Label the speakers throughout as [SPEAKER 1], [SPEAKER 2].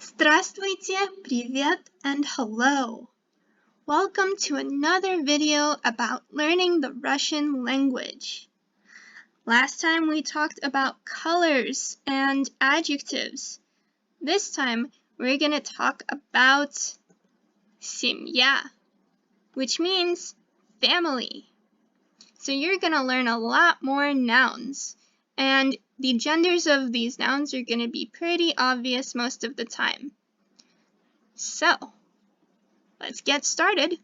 [SPEAKER 1] Здравствуйте, привет, and hello. Welcome to another video about learning the Russian language. Last time we talked about colors and adjectives. This time we're going to talk about семья, which means family. So you're going to learn a lot more nouns, and the genders of these nouns are going to be pretty obvious most of the time. So, let's get started.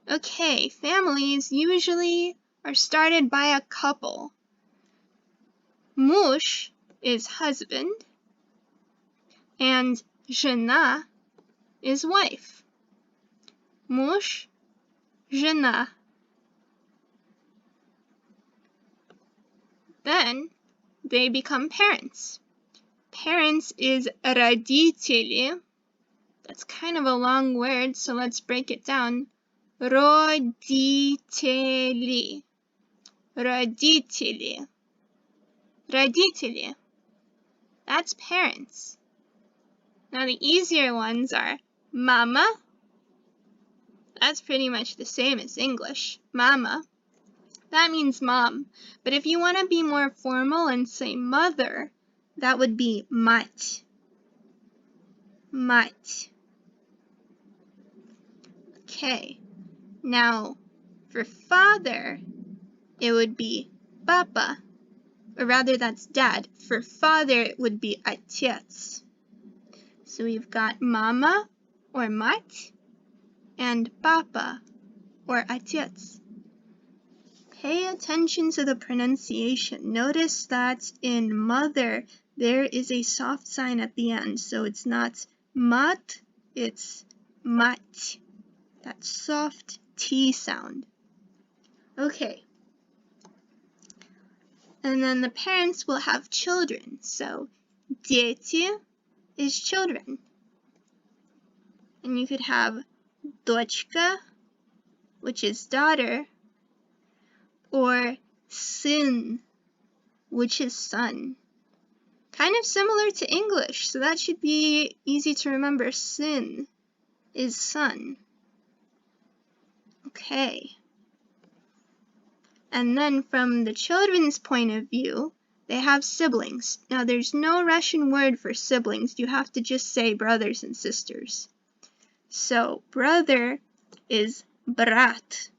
[SPEAKER 1] Okay, families usually are started by a couple. Muž is husband, and жена is wife. Muž, жена. Then they become parents. Parents is родители. That's kind of a long word, so let's break it down. Родители. Родители. Родители. That's parents. Now the easier ones are mama. That's pretty much the same as English. Mama. That means mom. But if you want to be more formal and say mother, that would be mать. Mать. Okay. Now, for father, it would be papa. Or rather, that's dad. For father, it would be отец. So we've got mama, or mать, and papa, or отец. Pay attention to the pronunciation. Notice that in mother, there is a soft sign at the end. So it's not mat, it's mать. That soft T sound. Okay. And then the parents will have children. So дети is children. And you could have дочка, which is daughter, or сын, which is son. Kind of similar to English, so that should be easy to remember. Сын is son. Okay. And then from the children's point of view, they have siblings. Now there's no Russian word for siblings. You have to just say brothers and sisters. So brother is брат.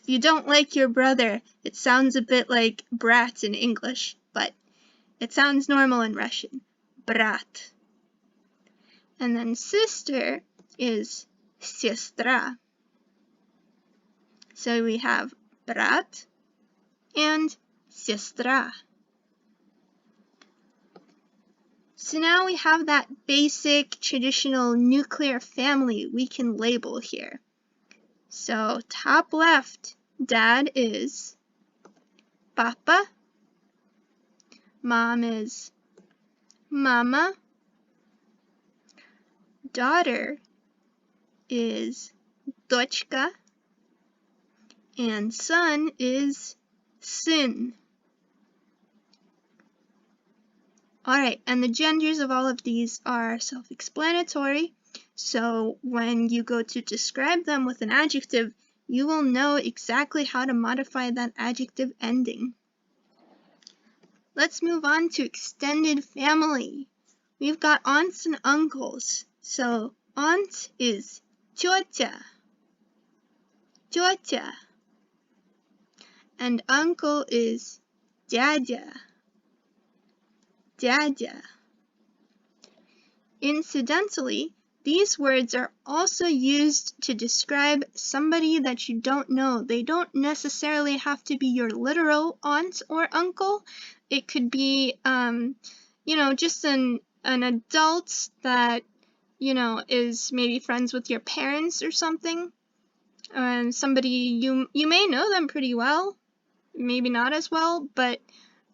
[SPEAKER 1] If you don't like your brother, it sounds a bit like brat in English, but it sounds normal in Russian. Брат. And then sister is сестра. So we have брат and сестра. So now we have that basic traditional nuclear family we can label here. So top left, dad is papa, mom is mama, daughter is дочка, and son is сын. Alright, and the genders of all of these are self-explanatory, so when you go to describe them with an adjective, you will know exactly how to modify that adjective ending. Let's move on to extended family. We've got aunts and uncles. So aunt is тетя, тетя, and uncle is дядя, дядя. Incidentally, these words are also used to describe somebody that you don't know. They don't necessarily have to be your literal aunt or uncle. It could be, just an adult that, is maybe friends with your parents or something. Somebody you may know them pretty well, maybe not as well, but,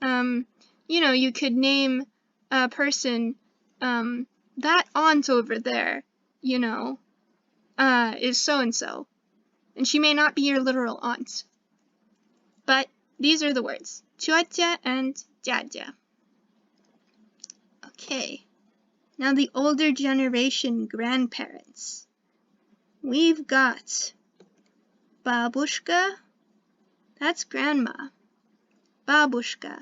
[SPEAKER 1] you could name a person, that aunt over there, is so-and-so, and she may not be your literal aunt. But these are the words, тетя and дядя. Okay, now the older generation grandparents. We've got babushka, that's grandma, babushka.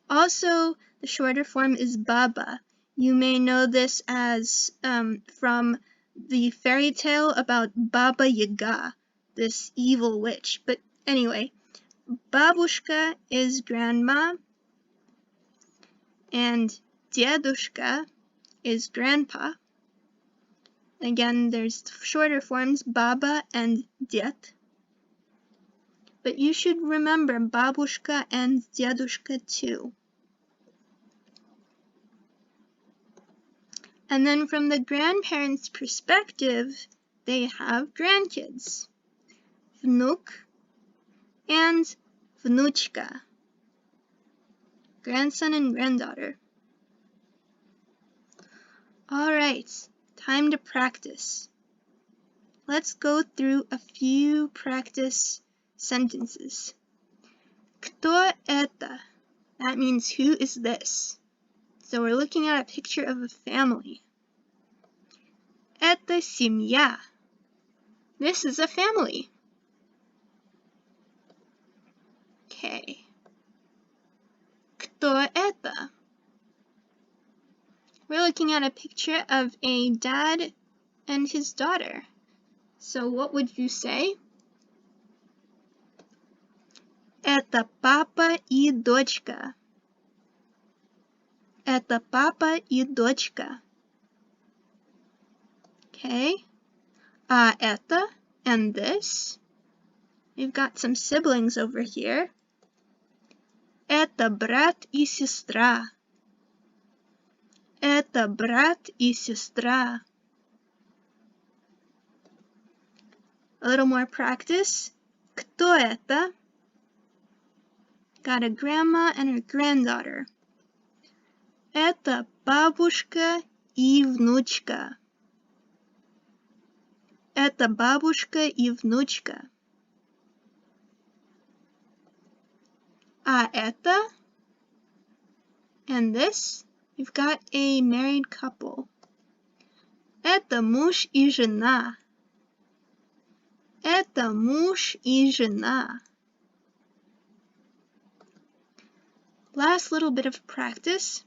[SPEAKER 1] Also, the shorter form is baba. You may know this as from the fairy tale about Baba Yaga, this evil witch. But anyway, babushka is grandma, and dedushka is grandpa. Again, there's shorter forms, baba and ded. But you should remember babushka and dedushka too. And then from the grandparents' perspective, they have grandkids, vnuk and vnuchka, grandson and granddaughter. All right, time to practice. Let's go through a few practice sentences. Кто это? That means who is this? So we're looking at a picture of a family. Это семья. This is a family. Okay. Кто это? We're looking at a picture of a dad and his daughter. So what would you say? Это папа и дочка. Это папа и дочка. Okay. А это and this. We've got some siblings over here. Это брат и сестра. Это брат и сестра. A little more practice. Кто это? Got a grandma and her granddaughter. Это бабушка и внучка. Это бабушка и внучка. А это and this, you've got a married couple. Это муж и жена. Это муж и жена. Last little bit of practice.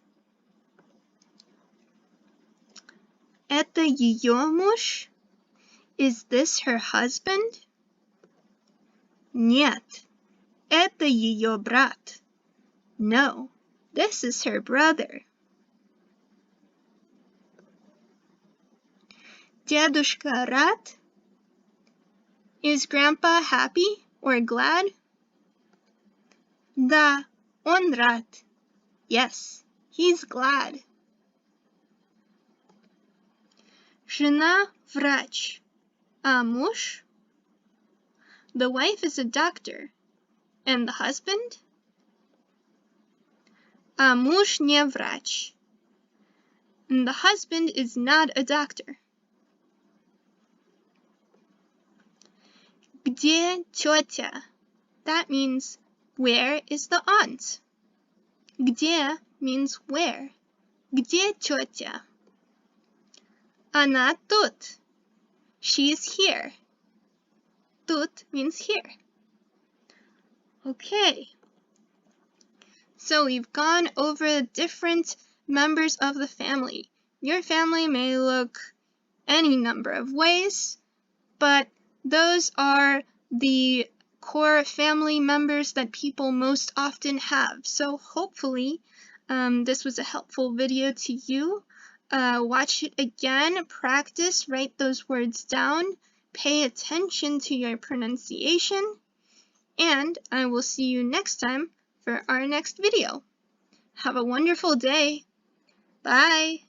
[SPEAKER 1] Это ее муж? Is this her husband? Нет, это ее брат. No, this is her brother. Дедушка рад? Is Grandpa happy or glad? Да, он рад. Yes, he's glad. Жена врач, а муж? The wife is a doctor, and the husband? А муж не врач, and the husband is not a doctor. Где тетя? That means, where is the aunt? Где means where. Где тетя? Она тут. She is here. Тут means here. Okay. So we've gone over different members of the family. Your family may look any number of ways, but those are the core family members that people most often have. So hopefully this was a helpful video to you. Watch it again, practice, write those words down, pay attention to your pronunciation, and I will see you next time for our next video. Have a wonderful day. Bye.